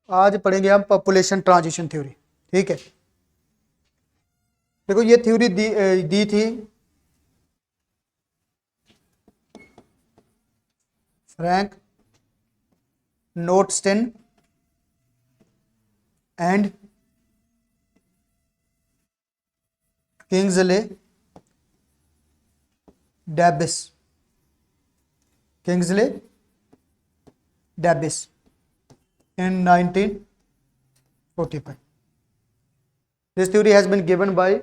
आज पढ़ेंगे हम पॉपुलेशन ट्रांजिशन थ्योरी। ठीक है, देखो ये थ्योरी दी थी Frank Notestein and Kingsley Davis in 1945. This theory has been given by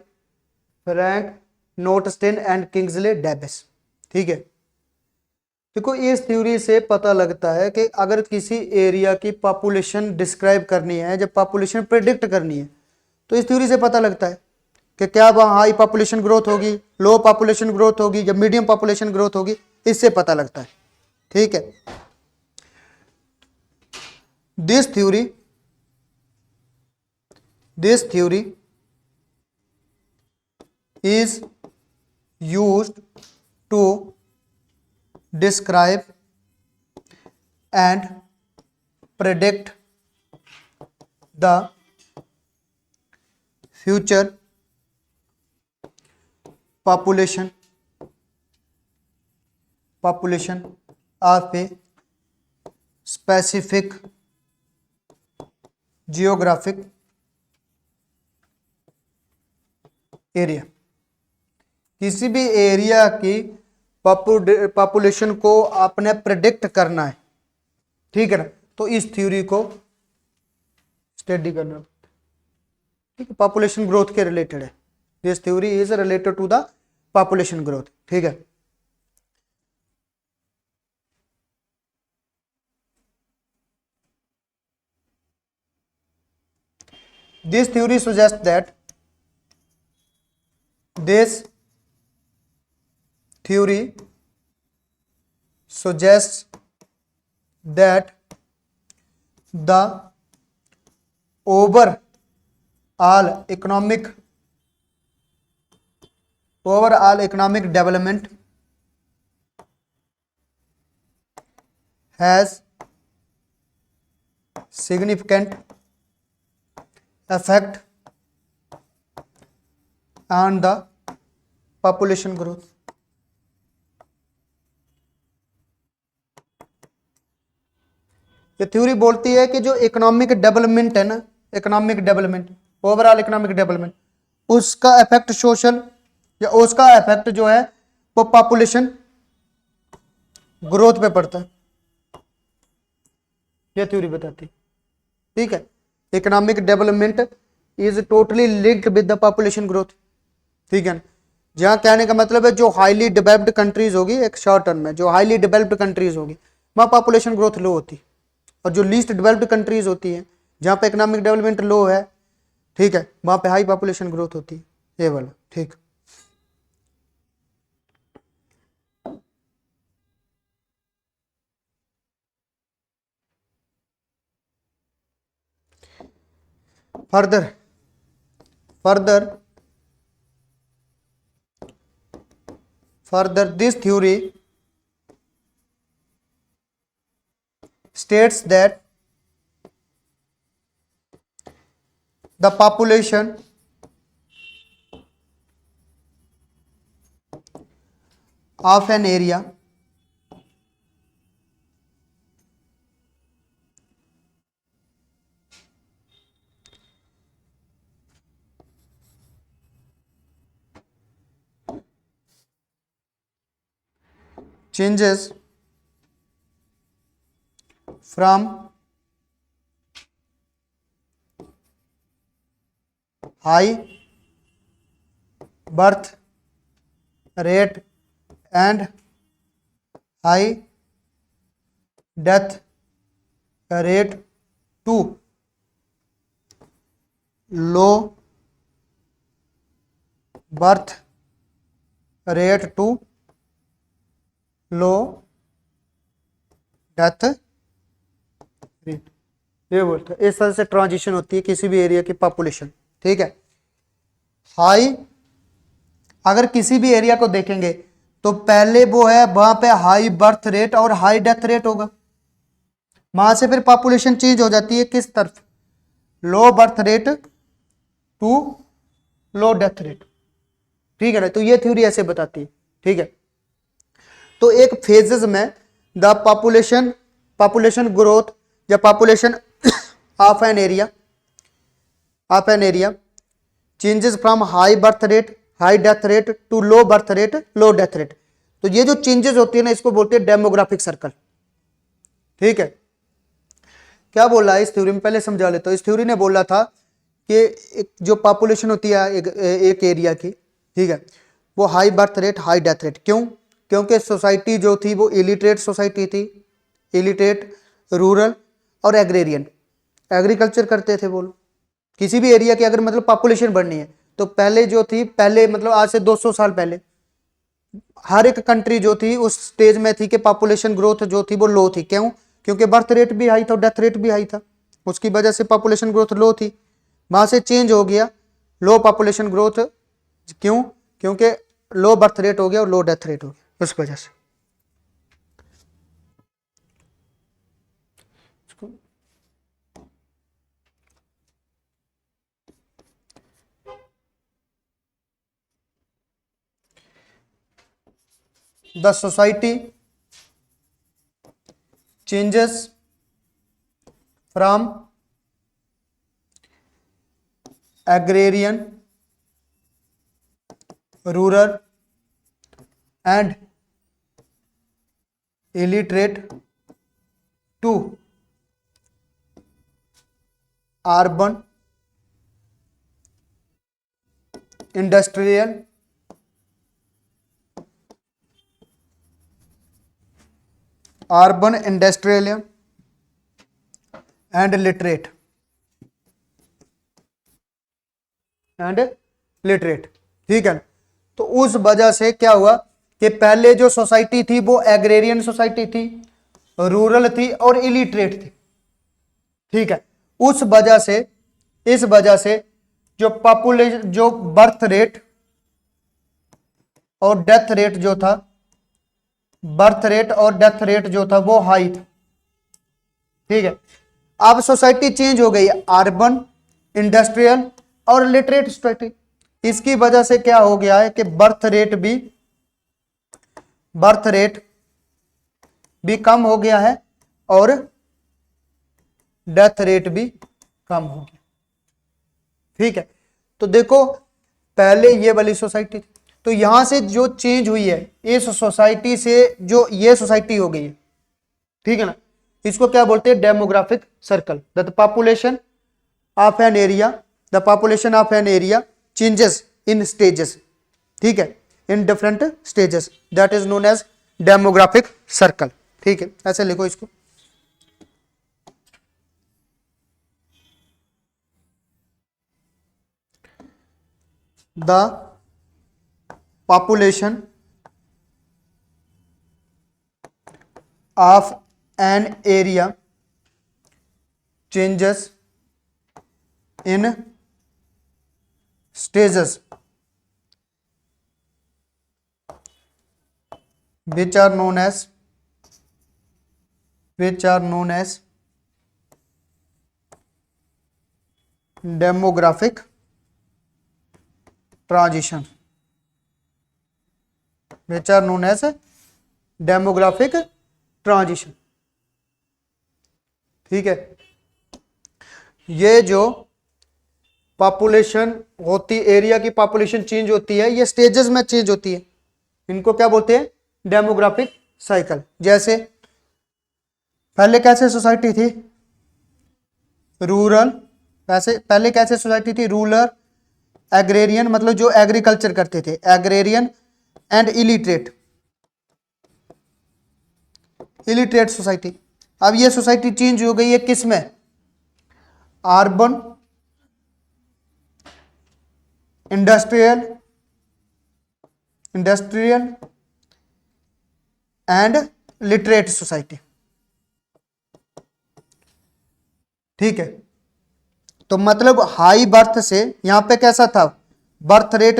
Frank Notenstein and Kingsley Davis. ठीक है, देखो इस थ्योरी से पता लगता है कि अगर किसी एरिया की पॉपुलेशन डिस्क्राइब करनी है, जब पॉपुलेशन प्रिडिक्ट करनी है, तो इस थ्योरी से पता लगता है कि क्या वहाँ हाई पॉपुलेशन ग्रोथ होगी, लो पॉपुलेशन ग्रोथ होगी, जब मीडियम पॉपुलेशन ग्रोथ होगी, इससे पता लगता है। ठीक है, this theory is used to describe and predict the future population of a specific geographic area. किसी भी एरिया की पॉपुलेशन को आपने प्रेडिक्ट करना है, ठीक है ना, तो इस थ्योरी को स्टडी करना। ठीक है, पॉपुलेशन ग्रोथ के रिलेटेड है। This theory is related to the population growth. ठीक है, this theory suggests that the overall economic development has significant effect on the population growth। ये थ्योरी बोलती है कि जो इकोनॉमिक डेवलपमेंट है ना, economic development, overall economic development, उसका इफेक्ट सोशल या उसका इफेक्ट जो है वो पॉपुलेशन ग्रोथ पे पड़ता है, ये थ्योरी बताती है। ठीक है, economic development is totally linked with the population growth. ठीक है, जहां कहने का मतलब है जो हाईली डेवलप्ड कंट्रीज होगी, एक शॉर्ट टर्म में जो हाईली डेवलप्ड कंट्रीज होगी वहां पॉपुलेशन ग्रोथ लो होती, और जो लीस्ट डेवलप्ड कंट्रीज होती हैं जहां पे इकोनॉमिक डेवलपमेंट लो है, ठीक है, वहां पे हाई पॉपुलेशन ग्रोथ होती है, ये वाला। ठीक, further this theory states that the population of an area changes from high birth rate and high death rate to low birth rate to low death rate, ये बोलता है। इस तरह से ट्रांजिशन होती है किसी भी एरिया की पॉपुलेशन। ठीक है, हाई, अगर किसी भी एरिया को देखेंगे तो पहले वो है वहां पे हाई बर्थ रेट और हाई डेथ रेट होगा। वहां से फिर पॉपुलेशन चेंज हो जाती है किस तरफ, low birth rate to low death rate, ठीक है ना। तो ये थ्योरी ऐसे बताती है, ठीक है। तो एक फेजेस में द पॉपुलेशन ग्रोथ या population of an area changes from high birth rate high death rate to low birth rate low death rate. तो ये जो चेंजेस होती है ना, इसको बोलते हैं डेमोग्राफिक सर्कल, ठीक है। क्या बोला है इस थ्योरी में, पहले समझा लेता हूं। इस थ्योरी ने बोला था कि एक जो पॉपुलेशन होती है एक एरिया की, ठीक है, वो high birth rate high death rate, क्यों? क्योंकि सोसाइटी जो थी वो इलिटरेट सोसाइटी थी, इलिटरेट, रूरल और एग्रेरियन, एग्रीकल्चर करते थे वो लोग। किसी भी एरिया की अगर मतलब पॉपुलेशन बढ़नी है तो पहले जो थी, पहले मतलब आज से 200 साल पहले हर एक कंट्री जो थी उस स्टेज में थी कि पॉपुलेशन ग्रोथ जो थी वो लो थी, क्यों? क्योंकि बर्थ रेट भी हाई था और डेथ रेट भी हाई था, उसकी वजह से पॉपुलेशन ग्रोथ लो थी। वहां से चेंज हो गया लो पॉपुलेशन ग्रोथ, क्यों? क्योंकि लो बर्थ रेट हो गया और लो डेथ रेट हो गया, उस वजह से। The society changes from agrarian, rural and illiterate to urban, industrial and literate ठीक है। तो उस वजह से क्या हुआ कि पहले जो सोसाइटी थी वो एग्रेरियन सोसाइटी थी, रूरल थी और इलिटरेट थी, ठीक है। उस वजह से, इस वजह से जो पॉपुलेशन, जो बर्थ रेट और डेथ रेट जो था, बर्थ रेट और डेथ रेट जो था वो हाई था, ठीक है। अब सोसाइटी चेंज हो गई, अर्बन, इंडस्ट्रियल और लिटरेट सोसाइटी। इसकी वजह से क्या हो गया है कि बर्थ रेट भी कम हो गया है और डेथ रेट भी कम हो गया, ठीक है। तो देखो पहले ये वाली सोसाइटी थी, तो यहां से जो चेंज हुई है इस सोसाइटी से, जो ये सोसाइटी हो गई है, ठीक है ना, इसको क्या बोलते हैं, demographic circle. The population of an area changes in stages, ठीक है, in different stages, that is known as demographic circle, ठीक है। ऐसे लिखो इसको। The population of an area changes in stages which are known as demographic transition, which are known as demographic transition, ठीक है। ये जो पॉपुलेशन होती, एरिया की पॉपुलेशन चेंज होती है, ये स्टेजेस में चेंज होती है, इनको क्या बोलते हैं, डेमोग्राफिक साइकिल। जैसे पहले कैसे सोसाइटी थी, रूरल, वैसे पहले कैसे सोसाइटी थी, रूरल, एग्रेरियन मतलब जो एग्रीकल्चर करते थे, एग्रेरियन एंड इलिटरेट सोसाइटी। अब ये सोसाइटी चेंज हो गई है किस में, urban, industrial and literate society, ठीक है। तो मतलब हाई बर्थ से यहां पे कैसा था, बर्थ रेट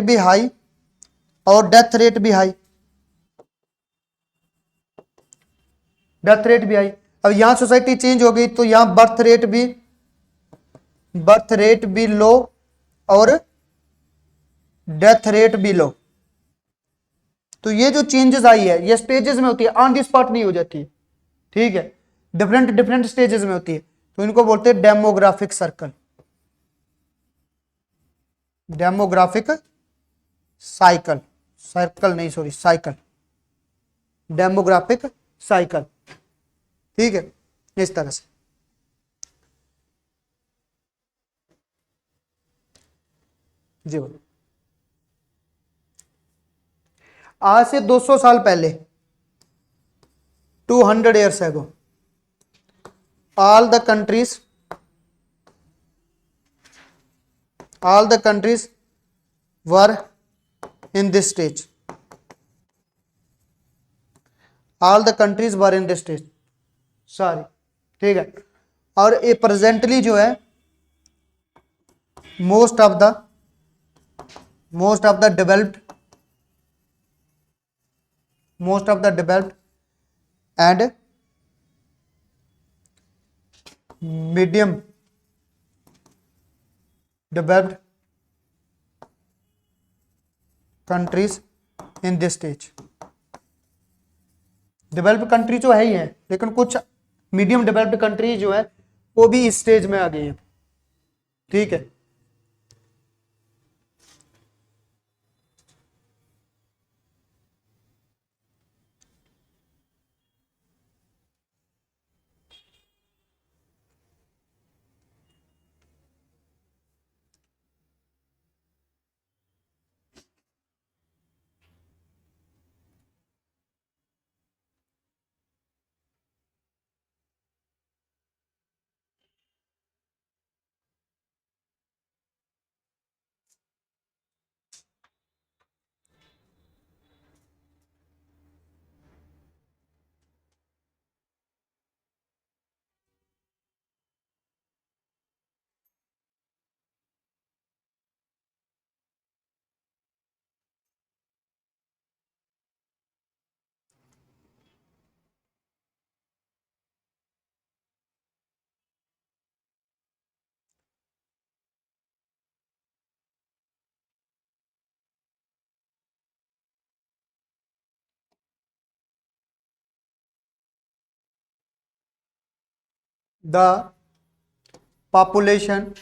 भी हाई और डेथ रेट भी हाई, डेथ रेट भी हाई। अब यहाँ सोसाइटी चेंज हो गई तो यहाँ बर्थ रेट भी लो और डेथ रेट भी लो। तो ये जो चेंजेस आई है ये स्टेजेस में होती है, ऑन द स्पॉट नहीं हो जाती है, ठीक है, डिफरेंट डिफरेंट स्टेजेस में होती है। तो इनको बोलते हैं demographic circle, demographic cycle, circle नहीं सॉरी साइकिल, डेमोग्राफिक साइकिल, ठीक है, इस तरह से। जी बोलो। आज से 200 साल पहले, 200 years ago, all the countries were in this stage, all the countries were in this stage, sorry, ठीक है। और ये प्रेजेंटली जो है most of the developed and medium developed countries in this stage. Developed country जो है ही है, लेकिन कुछ मीडियम डेवलप्ड कंट्री जो है वो भी इस स्टेज में आ गई है, ठीक है। The population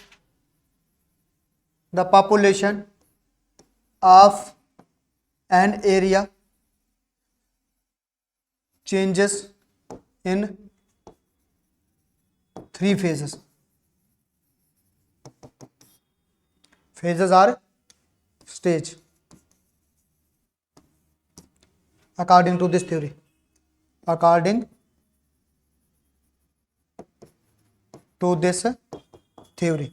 of an area changes in 3 phases. Phases are stage according to this theory. According to this theory,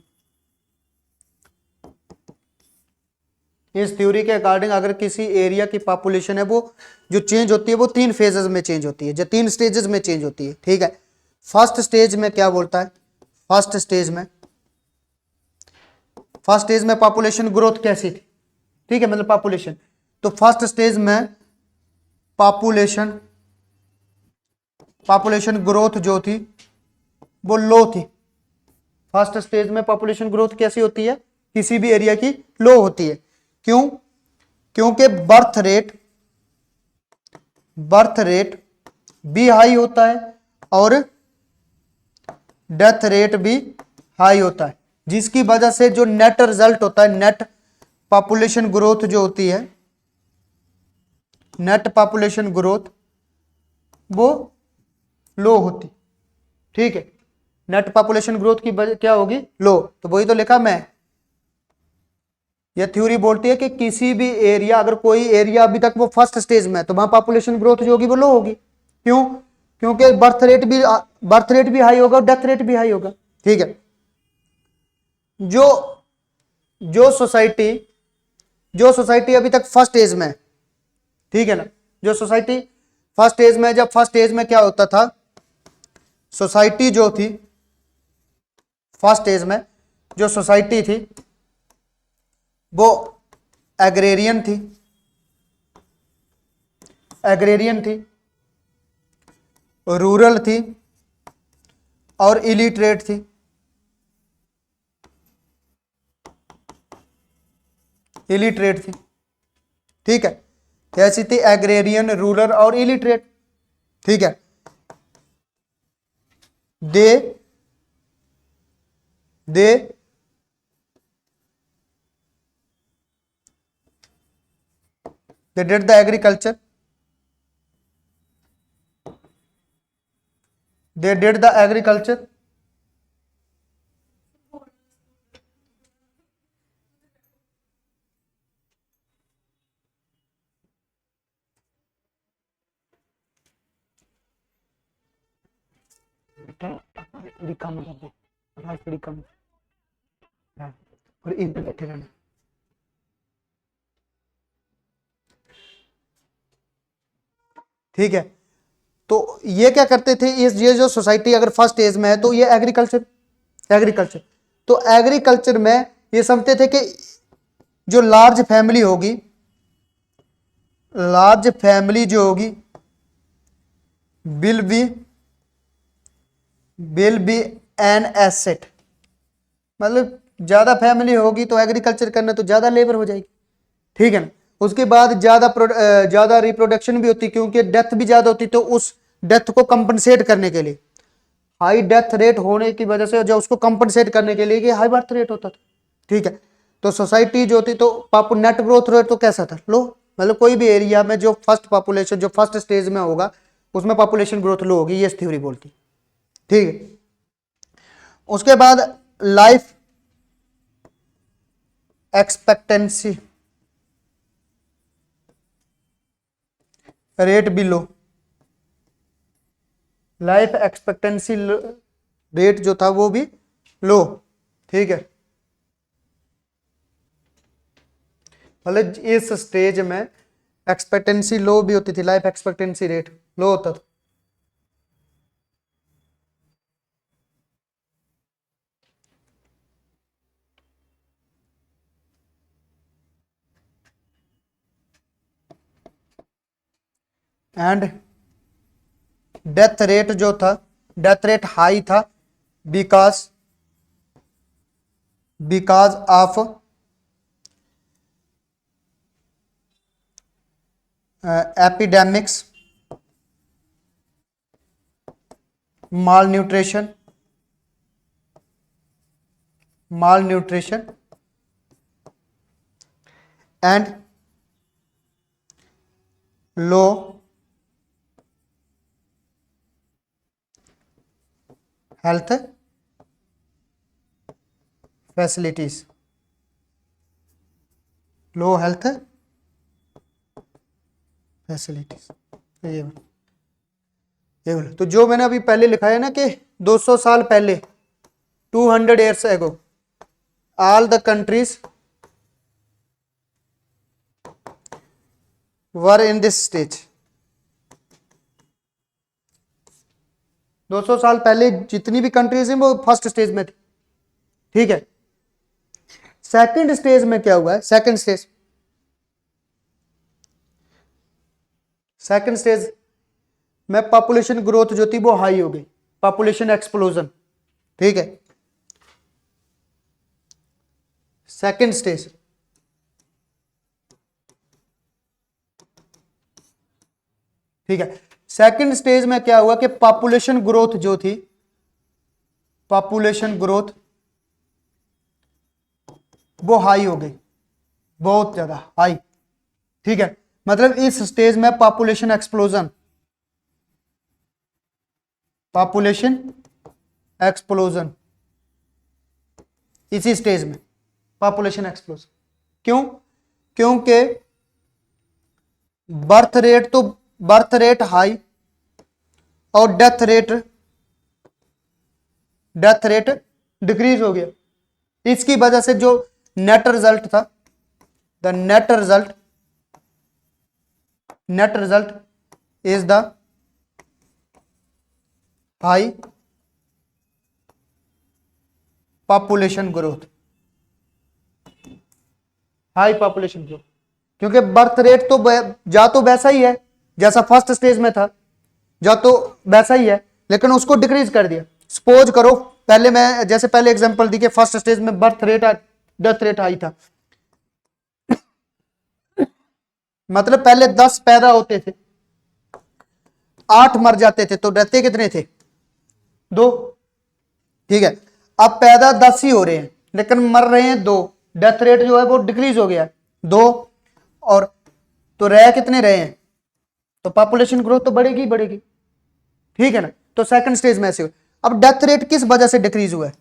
इस थ्योरी के अकॉर्डिंग अगर किसी एरिया की पॉपुलेशन है वो जो चेंज होती है वो 3 फेजेस में चेंज होती है, जो 3 स्टेजेस में चेंज होती है, ठीक है। फर्स्ट स्टेज में क्या बोलता है, फर्स्ट स्टेज में पॉपुलेशन ग्रोथ कैसी थी, ठीक है, मतलब पॉपुलेशन, तो फर्स्ट स्टेज में पॉपुलेशन ग्रोथ जो थी वो लो थी। फर्स्ट स्टेज में पॉपुलेशन ग्रोथ कैसी होती है, किसी भी एरिया की लो होती है। क्यों? क्योंकि बर्थ रेट भी हाई होता है और डेथ रेट भी हाई होता है, जिसकी वजह से जो नेट रिजल्ट होता है, नेट पॉपुलेशन ग्रोथ जो होती है, नेट पॉपुलेशन ग्रोथ वो लो होती, ठीक है। नेट पॉपुलेशन ग्रोथ की वजह क्या होगी, लो। तो वही तो लिखा मैं, यह थ्योरी बोलती है कि किसी भी एरिया, अगर कोई एरिया अभी तक वो फर्स्ट स्टेज में है तो वहां पॉपुलेशन ग्रोथ जो होगी वो लो होगी। क्यों? क्योंकि बर्थ रेट भी हाई होगा और डेथ रेट भी हाई होगा, ठीक है। जो सोसाइटी अभी तक फर्स्ट स्टेज में है, ठीक है ना, जो सोसाइटी फर्स्ट स्टेज में, जब फर्स्ट स्टेज में क्या होता था, सोसाइटी जो थी फर्स्ट स्टेज में जो सोसाइटी थी वो एग्रेरियन थी, रूरल थी और इलिटरेट थी। इलिटरेट थी, ठीक है। कैसी थी? एग्रेरियन, रूरल और इलिटरेट, ठीक है। They they they did the agriculture, they did the agriculture, थोड़ी कम कर दे, आवाज थोड़ी कम, और इन पे बैठे रहना। ठीक है, तो ये क्या करते थे, ये जो सोसाइटी अगर फर्स्ट एज में है तो ये एग्रीकल्चर तो एग्रीकल्चर में ये समझते थे कि जो लार्ज फैमिली होगी, लार्ज फैमिली जो होगी विल बी एन एसेट, मतलब ज्यादा फैमिली होगी तो एग्रीकल्चर करना तो ज्यादा लेबर हो जाएगी, ठीक है ना। उसके बाद ज्यादा रिप्रोडक्शन भी होती, क्योंकि डेथ भी ज्यादा होती, तो उस डेथ को कंपनसेट करने के लिए, हाई डेथ रेट होने की वजह से जो उसको कंपनसेट करने के लिए कि हाई बर्थ रेट होता था, ठीक है। तो सोसाइटी जो थी तो नेट ग्रोथ रेट तो कैसा था? लो, मतलब कोई भी एरिया में जो फर्स्ट पॉपुलेशन जो फर्स्ट स्टेज में होगा उसमें पॉपुलेशन ग्रोथ लो होगी, ये थ्योरी बोलती, ठीक है। उसके बाद लाइफ एक्सपेक्टेंसी रेट भी लो, लाइफ एक्सपेक्टेंसी रेट जो था वो भी लो, ठीक है। मतलब इस स्टेज में एक्सपेक्टेंसी लो भी होती थी, लाइफ एक्सपेक्टेंसी रेट लो होता था। एंड डेथ रेट जो था, डेथ रेट हाई था because of epidemics, malnutrition and low health facilities, low health facilities, ये बोलो। तो जो मैंने अभी पहले लिखा है ना कि 200 साल पहले, 200 years ago, all the countries were in this stage। 200 साल पहले जितनी भी कंट्रीज हैं वो फर्स्ट स्टेज में थी, ठीक है। सेकंड स्टेज में क्या हुआ है? सेकंड स्टेज में पॉपुलेशन ग्रोथ जो थी वो हाई हो गई, पॉपुलेशन एक्सप्लोजन, ठीक है। सेकंड स्टेज, ठीक है। सेकंड स्टेज में क्या हुआ कि पॉपुलेशन ग्रोथ जो थी, पॉपुलेशन ग्रोथ वो हाई हो गई, बहुत ज्यादा हाई, ठीक है। मतलब इस स्टेज में पॉपुलेशन एक्सप्लोजन, इसी स्टेज में पॉपुलेशन एक्सप्लोजन। क्यों? क्योंकि बर्थ रेट हाई और डेथ रेट डिक्रीज हो गया। इसकी वजह से जो नेट रिजल्ट था, the net result is the high population growth, high population growth. क्योंकि बर्थ रेट तो जा तो वैसा ही है जैसा फर्स्ट स्टेज में था, या तो वैसा ही है लेकिन उसको डिक्रीज कर दिया। सपोज करो पहले मैं जैसे पहले एग्जांपल दी कि फर्स्ट स्टेज में birth rate death rate high था, मतलब पहले 10 पैदा होते थे, 8 मर जाते थे, तो रहते कितने थे? 2। ठीक है, अब पैदा 10 ही हो रहे हैं लेकिन मर रहे हैं 2, डेथ रेट जो है वो डिक्रीज हो गया 2, और तो रह कितने रहे हैं? तो पॉपुलेशन ग्रोथ तो बढ़ेगी बढ़ेगी। ठीक है ना, तो सेकंड स्टेज में ऐसे हुआ। अब डेथ रेट किस वजह से डिक्रीज हुआ है?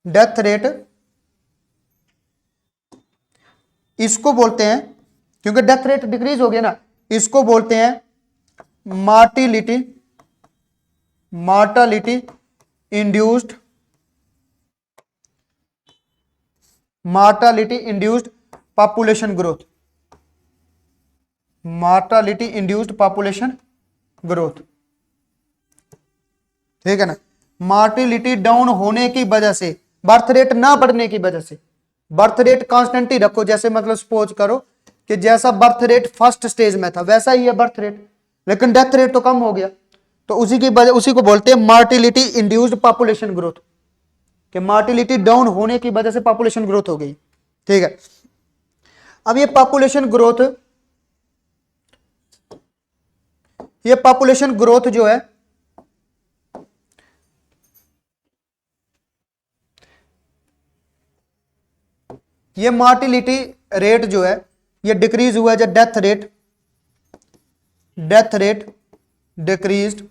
डेथ रेट इसको बोलते हैं, क्योंकि डेथ रेट डिक्रीज हो गया ना, इसको बोलते हैं mortality, mortality induced, mortality induced population growth, mortality induced population growth. ठीक है ना, मार्टिलिटी डाउन होने की वजह से, बर्थ रेट ना बढ़ने की वजह से, बर्थ रेट कांस्टेंट ही रखो, जैसे मतलब सपोज करो कि जैसा बर्थ रेट फर्स्ट स्टेज में था वैसा ही है बर्थ रेट, लेकिन डेथ रेट तो कम हो गया, तो उसी की वजह, उसी को बोलते हैं मार्टिलिटी इंड्यूस्ड पॉपुलेशन ग्रोथ, कि मार्टिलिटी डाउन होने की वजह से पॉपुलेशन ग्रोथ हो गई। ठीक है, अब ये पॉपुलेशन ग्रोथ, ये पॉपुलेशन ग्रोथ जो है ये मार्टिलिटी रेट जो है ये डिक्रीज हुआ है, death rate, death rate decreased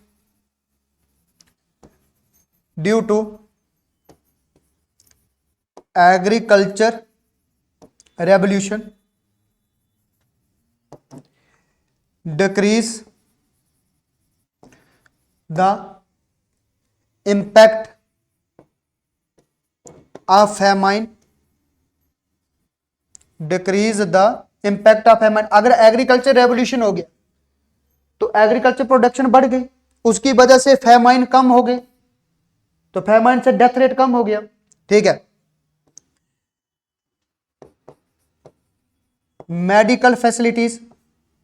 due to agriculture revolution, decrease the impact of famine, decrease the impact of famine। अगर एग्रीकल्चर रेवोल्यूशन हो गया तो एग्रीकल्चर प्रोडक्शन बढ़ गई, उसकी वजह से फैमाइन कम हो गई, तो फैमाइन से डेथ रेट कम हो गया। ठीक है, मेडिकल फैसिलिटीज,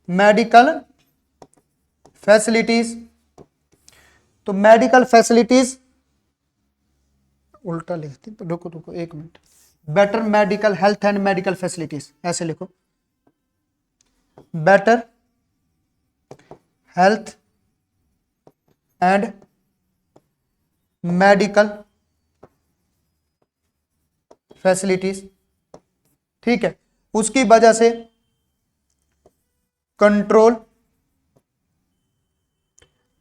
मेडिकल फैसिलिटीज, तो मेडिकल फैसिलिटीज उल्टा लिखते, रुको रुको एक minute, better medical health and medical facilities ऐसे लिखो, better health and medical facilities. ठीक है, उसकी वजह से कंट्रोल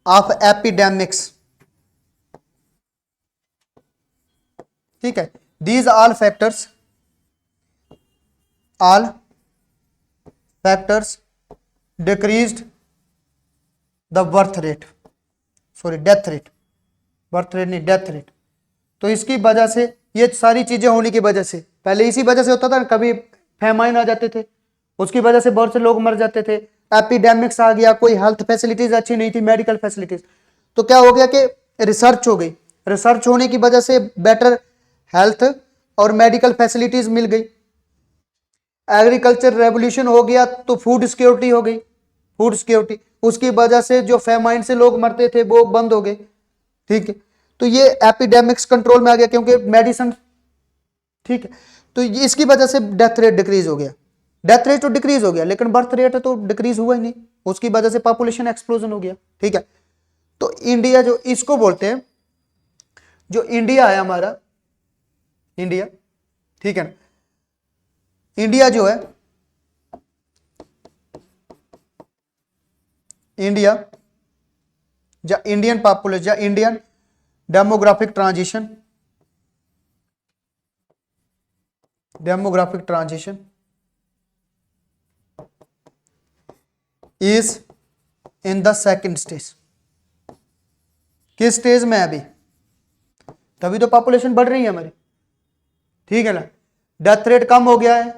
ऑफ एपिडेमिक्स। ठीक है, these all factors decreased the birth rate, sorry death rate, birth rate नहीं डेथ रेट। तो इसकी वजह से, ये सारी चीजें होने की वजह से, पहले इसी वजह से होता था, कभी फैमाइन आ जाते थे, उसकी वजह से बहुत से लोग मर जाते थे, एपिडेमिक्स आ गया, कोई हेल्थ फैसिलिटीज अच्छी नहीं थी, मेडिकल फैसिलिटीज, तो क्या हो गया कि रिसर्च हो गई, रिसर्च होने की वजह से बेटर हेल्थ और मेडिकल फैसिलिटीज मिल गई, एग्रीकल्चर रेवोल्यूशन हो गया तो फूड सिक्योरिटी हो गई, फूड सिक्योरिटी, उसकी वजह से जो फैमाइन से लोग मरते थे वो बंद हो गए। ठीक है, तो ये एपिडेमिक्स कंट्रोल में आ गया क्योंकि मेडिसिन। ठीक है, तो इसकी वजह से डेथ रेट डिक्रीज हो गया, डेथ रेट तो डिक्रीज हो गया लेकिन बर्थ रेट तो डिक्रीज हुआ ही नहीं, उसकी वजह से पॉपुलेशन एक्सप्लोजन हो गया। ठीक है, तो इंडिया जो इसको बोलते हैं, जो इंडिया है हमारा, इंडिया, ठीक है ना, इंडिया जो है, इंडिया या इंडियन पॉपुलेशन या Indian demographic transition, demographic transition is in the second stage. किस स्टेज में है अभी? तभी तो पॉपुलेशन बढ़ रही है हमारी। ठीक है ना, डेथ रेट कम हो गया है,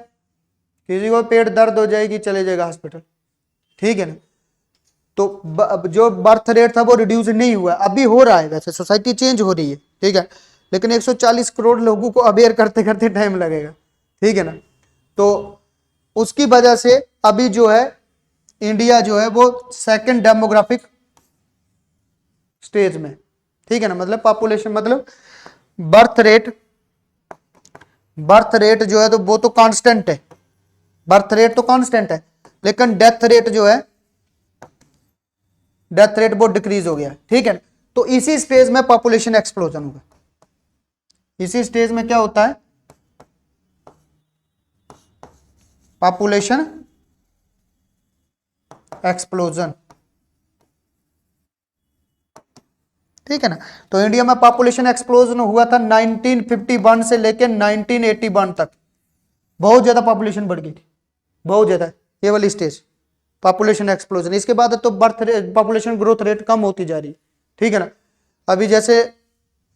किसी को पेट दर्द हो जाएगी चले जाएगा हॉस्पिटल। ठीक है ना, तो जो बर्थ रेट था वो रिड्यूस नहीं हुआ, अभी हो रहा है, वैसे सोसाइटी चेंज हो रही है। ठीक है, लेकिन 140 करोड़ लोगों को अवेयर करते करते टाइम लगेगा। ठीक है ना, तो उसकी वजह से अभी जो है इंडिया जो है वो सेकंड डेमोग्राफिक स्टेज में, ठीक है ना, मतलब पॉपुलेशन मतलब बर्थ रेट जो है तो वो तो कांस्टेंट है, बर्थ रेट तो कांस्टेंट है, लेकिन डेथ रेट जो है, डेथ रेट वो डिक्रीज हो गया, ठीक है। तो इसी स्टेज में पॉपुलेशन एक्सप्लोजन होगा, इसी स्टेज में क्या होता है, पॉपुलेशन एक्सप्लोजन, ठीक है ना। तो इंडिया में पॉपुलेशन एक्सप्लोजन हुआ था 1951 से लेकर 1981 तक, बहुत ज्यादा पॉपुलेशन बढ़ गई थी, बहुत ज्यादा, ये वाली स्टेज पॉपुलेशन एक्सप्लोजन। इसके बाद तो birth rate, population growth rate कम होती जा रही है, ठीक है ना। अभी जैसे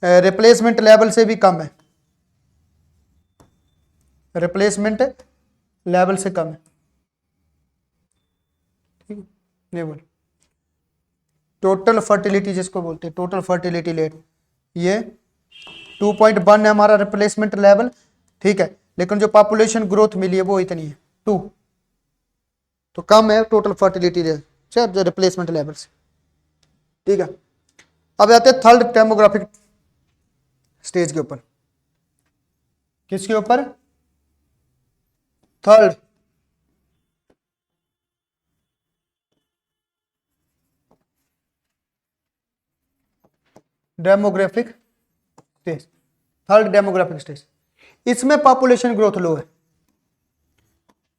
रिप्लेसमेंट लेवल से भी कम है, रिप्लेसमेंट लेवल से कम है, ठीक है, ये बोल टोटल फर्टिलिटी जिसको बोलते हैं, टोटल फर्टिलिटी रेट, ये 2.1 है हमारा रिप्लेसमेंट लेवल, ठीक है, लेकिन जो पॉपुलेशन ग्रोथ मिली है वो इतनी है 2, तो कम है total fertility rate replacement level से, ठीक है। अब आते हैं थर्ड डेमोग्राफिक स्टेज के ऊपर, किसके ऊपर, third demographic stage, third demographic stage, इसमें पॉपुलेशन ग्रोथ लो है,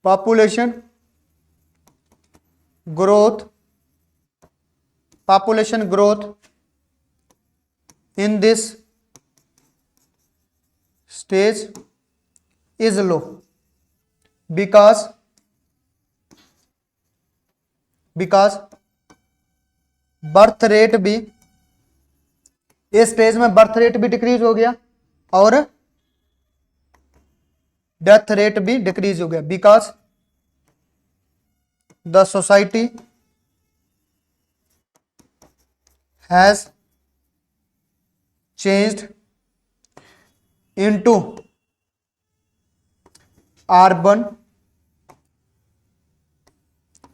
population growth in this stage is low because birth rate भी, इस स्टेज में बर्थ रेट भी डिक्रीज हो गया और डेथ रेट भी डिक्रीज हो गया, because the society has changed into urban,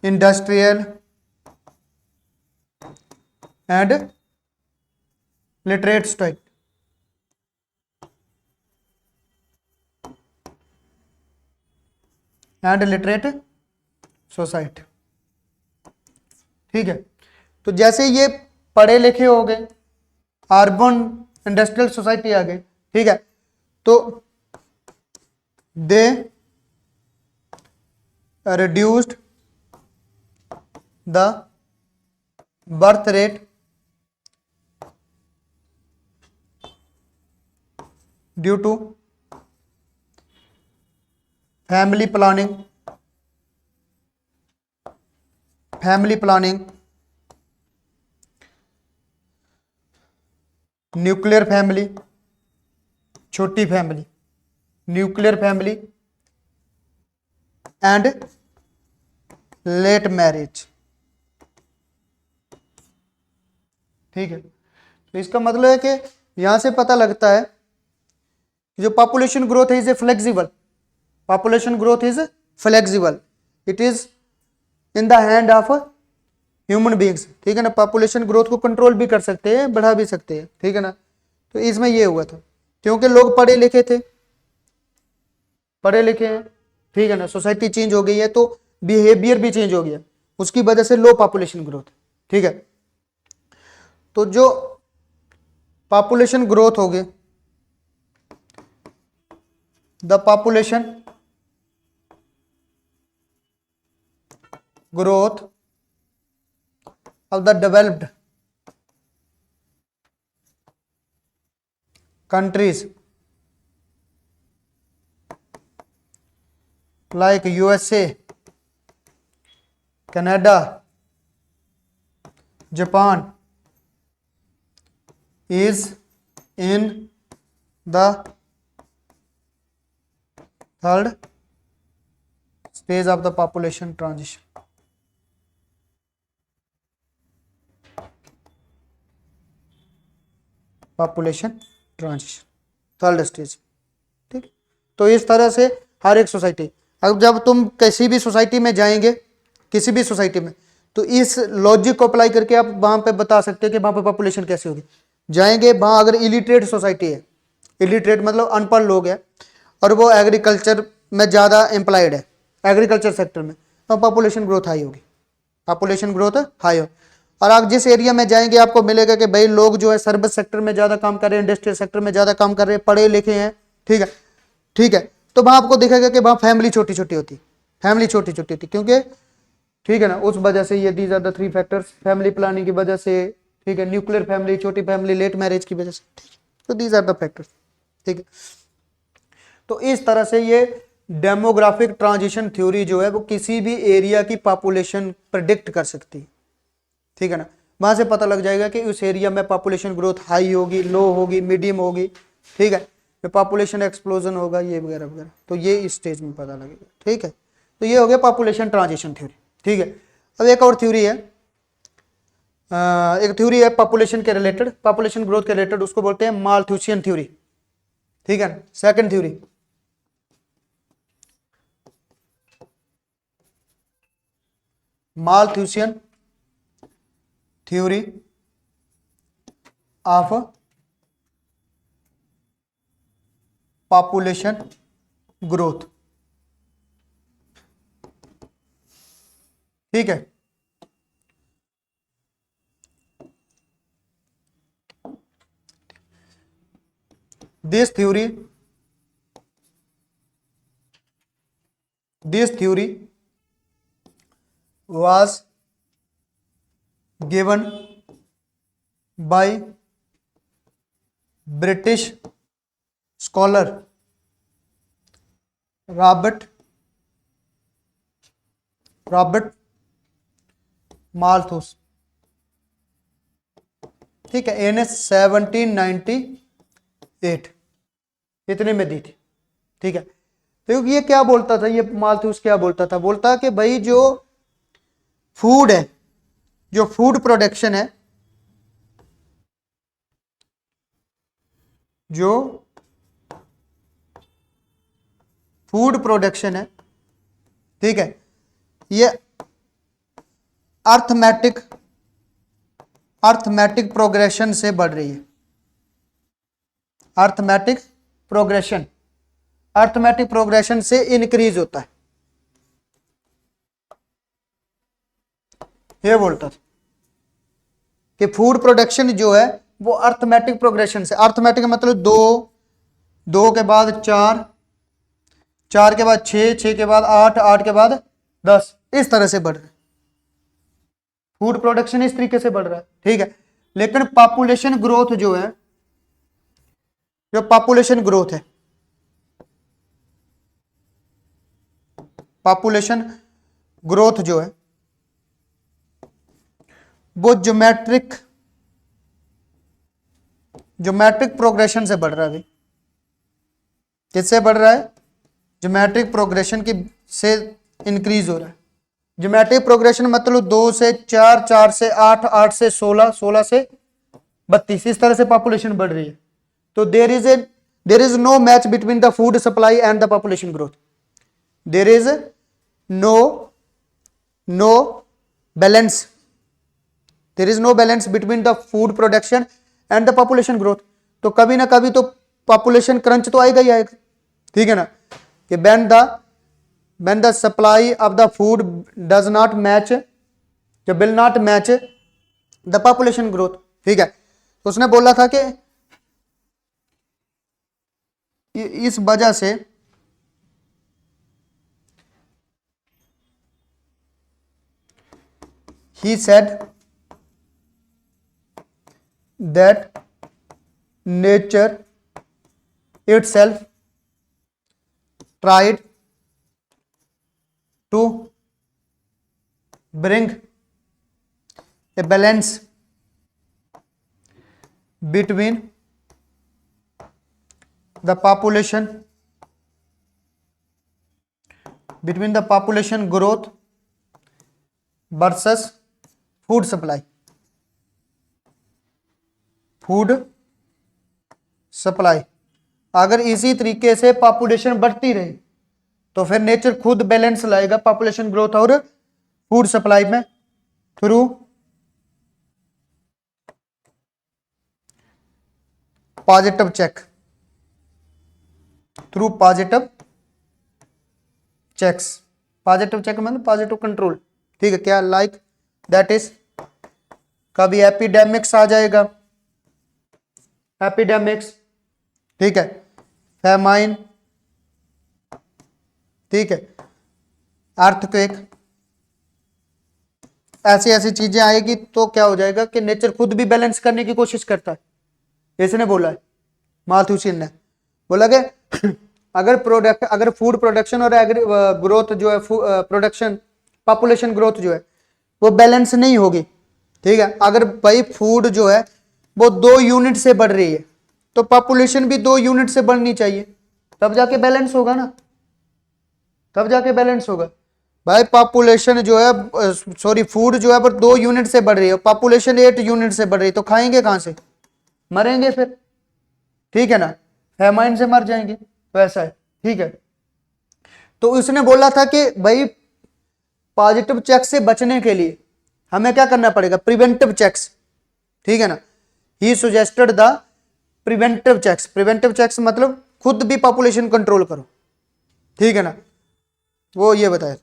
industrial and literate state, and literate society, ठीक है। तो जैसे ये पढ़े लिखे हो गए, अर्बन इंडस्ट्रियल सोसाइटी आ गई, ठीक है, तो they reduced the birth rate due to family planning nuclear family, छोटी family, nuclear family and late marriage, ठीक है। तो इसका मतलब है कि यहां से पता लगता है कि जो पॉपुलेशन ग्रोथ है is a flexible, population growth is flexible, it is in the hand of human beings, ठीक है ना। पॉपुलेशन ग्रोथ को कंट्रोल भी कर सकते हैं, बढ़ा भी सकते हैं, ठीक है ना। तो इसमें ये हुआ था क्योंकि लोग पढ़े लिखे थे, पढ़े लिखे हैं, ठीक है ना, सोसाइटी चेंज हो गई है तो बिहेवियर भी चेंज हो गया, उसकी वजह से लो पॉपुलेशन ग्रोथ, ठीक है। तो जो पॉपुलेशन ग्रोथ हो गई, the population growth of the developed countries like USA, Canada, Japan is in the third stage of the population transition, population transition third stage, ठीक। तो इस तरह से हर एक सोसाइटी, अब जब तुम किसी भी सोसाइटी में जाएंगे किसी भी सोसाइटी में, तो इस लॉजिक को अप्लाई करके आप वहां पे बता सकते हो कि वहां पे पॉपुलेशन कैसे होगी। जाएंगे वहां, अगर इलिटरेट सोसाइटी है, इलिटरेट मतलब अनपढ़ लोग है, और वो एग्रीकल्चर में ज़्यादा एम्प्लॉयड है, एग्रीकल्चर सेक्टर में, तो पॉपुलेशन ग्रोथ हाई होगी, पॉपुलेशन ग्रोथ हाई हो। और आप जिस एरिया में जाएंगे आपको मिलेगा कि भाई लोग जो है सर्विस सेक्टर में ज़्यादा काम कर रहे हैं, इंडस्ट्रियल सेक्टर में ज़्यादा काम कर रहे हैं, पढ़े लिखे हैं, ठीक है, ठीक है, तो वहाँ आपको दिखेगा कि वहाँ फैमिली छोटी छोटी होती, फैमिली छोटी छोटी होती, क्योंकि ठीक है ना, उस वजह से ये these are the 3 factors, family planning की वजह से, ठीक है, न्यूक्लियर फैमिली, छोटी फैमिली, लेट मैरिज की वजह से, ठीक है, तो दीज आर द फैक्टर्स, ठीक है। तो इस तरह से ये डेमोग्राफिक ट्रांजिशन थ्योरी जो है वो किसी भी एरिया की पॉपुलेशन प्रिडिक्ट कर सकती है, ठीक है ना, वहां से पता लग जाएगा कि उस एरिया में पॉपुलेशन ग्रोथ हाई होगी, लो होगी, मीडियम होगी, ठीक है, पॉपुलेशन एक्सप्लोजन होगा, ये वगैरह वगैरह, तो ये इस स्टेज में पता लगेगा, ठीक है। तो ये हो गया पॉपुलेशन ट्रांजिशन थ्योरी, ठीक है। अब एक और थ्योरी है, एक थ्योरी है पॉपुलेशन के रिलेटेड, पॉपुलेशन ग्रोथ के रिलेटेड, उसको बोलते हैं माल्थुसियन थ्योरी, ठीक है। Second theory, Malthusian theory of population growth, ठीक है। This theory was given by British scholar Robert Malthus, ठीक है, इन 1798 इतने में दी थी, ठीक है। तो ये क्या बोलता था, ये माल्थus क्या बोलता था, बोलता कि भाई जो फूड है, जो फूड प्रोडक्शन है, जो फूड प्रोडक्शन है, ठीक है, ये अर्थमेटिक प्रोग्रेशन से बढ़ रही है, अर्थमेटिक प्रोग्रेशन से इंक्रीज होता है, ये बोलता था कि फूड प्रोडक्शन जो है वो अर्थमेटिक प्रोग्रेशन से, अर्थमेटिक मतलब 2 के बाद 4, 4 के बाद 6, 6 के बाद 8, 8 के बाद 10, इस तरह से बढ़ रहा है, फूड प्रोडक्शन इस तरीके से बढ़ रहा है, ठीक है। लेकिन पॉपुलेशन ग्रोथ जो है, जो पॉपुलेशन ग्रोथ है, पॉपुलेशन ग्रोथ जो है वो ज्योमेट्रिक प्रोग्रेशन से बढ़ रहा है। किससे बढ़ रहा है? ज्योमेट्रिक प्रोग्रेशन की से इंक्रीज हो रहा है। ज्योमेट्रिक प्रोग्रेशन मतलब 2 से 4, 4 से 8, 8 से 16, 16 से 32, इस तरह से पॉपुलेशन बढ़ रही है। तो there is no match between the food supply and the population growth. There is no balance, there is no balance between the food production and the population growth. तो कभी ना कभी तो पॉपुलेशन क्रंच तो आएगा ही आएगा, ठीक है ना, कि when the supply of the food does not match, will not match the population growth, ठीक है। तो उसने बोला था कि इस वजह से he said that nature itself tried to bring a balance between the population growth versus food supply, अगर इसी तरीके से पॉपुलेशन बढ़ती रही तो फिर नेचर खुद बैलेंस लाएगा पॉपुलेशन ग्रोथ और फूड सप्लाई में through positive check, through positive checks. Positive check मतलब पॉजिटिव कंट्रोल, ठीक है। क्या लाइक दैट इज, कभी एपिडेमिक्स आ जाएगा, एपिडेमिक्स, ठीक है, फैमाइन, ठीक है, अर्थक्वेक, ऐसी ऐसी चीजें आएगी तो क्या हो जाएगा कि नेचर खुद भी बैलेंस करने की कोशिश करता है। इसने बोला है, माथुसिन ने बोला कि अगर फूड प्रोडक्शन और ग्रोथ जो है, प्रोडक्शन पॉपुलेशन ग्रोथ जो है वो बैलेंस नहीं होगी, ठीक है, अगर भाई फूड जो है वो 2 यूनिट से बढ़ रही है तो पॉपुलेशन भी 2 यूनिट से बढ़नी चाहिए, तब जाके बैलेंस होगा ना, तब जाके बैलेंस होगा। भाई पॉपुलेशन जो है, सॉरी फूड जो है पर 2 यूनिट से बढ़ रही है, पॉपुलेशन 8 यूनिट से बढ़ रही है, तो खाएंगे कहां से, मरेंगे फिर, ठीक है ना, फेमाइन से मर जाएंगे, तो ऐसा है, ठीक है। तो उसने बोला था कि भाई पॉजिटिव चेक से बचने के लिए हमें क्या करना पड़ेगा, प्रिवेंटिव चेक्स, ठीक है ना। He suggested the preventive checks, preventive checks मतलब खुद भी पॉपुलेशन कंट्रोल करो, ठीक है ना, वो ये बताया।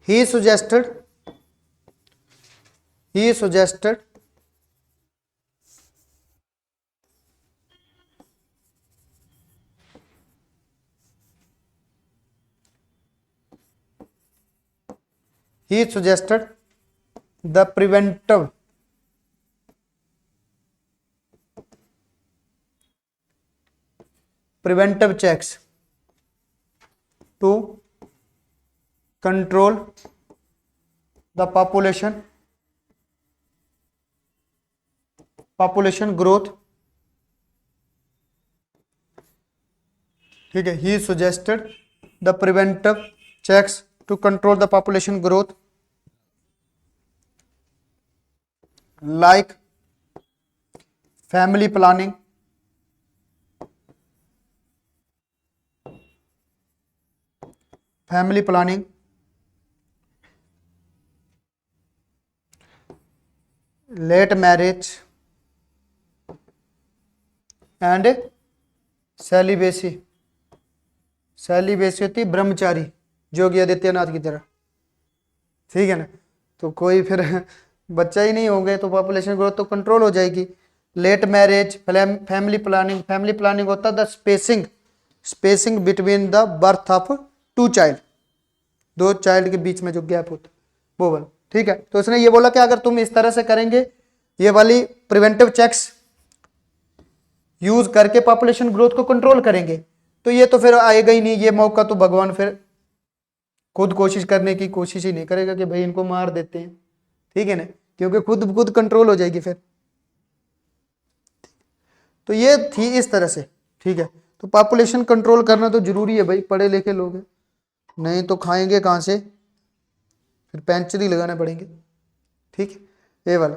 He suggested the preventive checks to control the population growth, ठीक है। He suggested the preventive checks to control the population growth like family planning, late marriage and celibacy, celibacy होती ब्रह्मचारी, योगी आदित्यनाथ की तरह, ठीक है ना। तो कोई फिर बच्चा ही नहीं होंगे तो पॉपुलेशन ग्रोथ तो कंट्रोल हो जाएगी। लेट मैरिज, फैमिली प्लानिंग होता है the spacing between the birth of 2 child, 2 child के बीच में जो गैप होता है वो वाला, ठीक है। तो इसने ये बोला कि अगर तुम इस तरह से करेंगे, ये वाली प्रिवेंटिव चेक्स यूज करके पॉपुलेशन ग्रोथ को कंट्रोल करेंगे, तो ये तो फिर आएगा ही नहीं, ये मौका तो भगवान फिर खुद कोशिश करने की कोशिश ही नहीं करेगा कि भाई इनको मार देते हैं, ठीक है ना, क्योंकि खुद कंट्रोल हो जाएगी फिर। तो ये थी इस तरह से, ठीक है। तो पॉपुलेशन कंट्रोल करना तो जरूरी है भाई, पढ़े लिखे लोग हैं, नहीं तो खाएंगे कहाँ से, फिर पेंचर ही लगाने पड़ेंगे, ठीक है, ये वाला।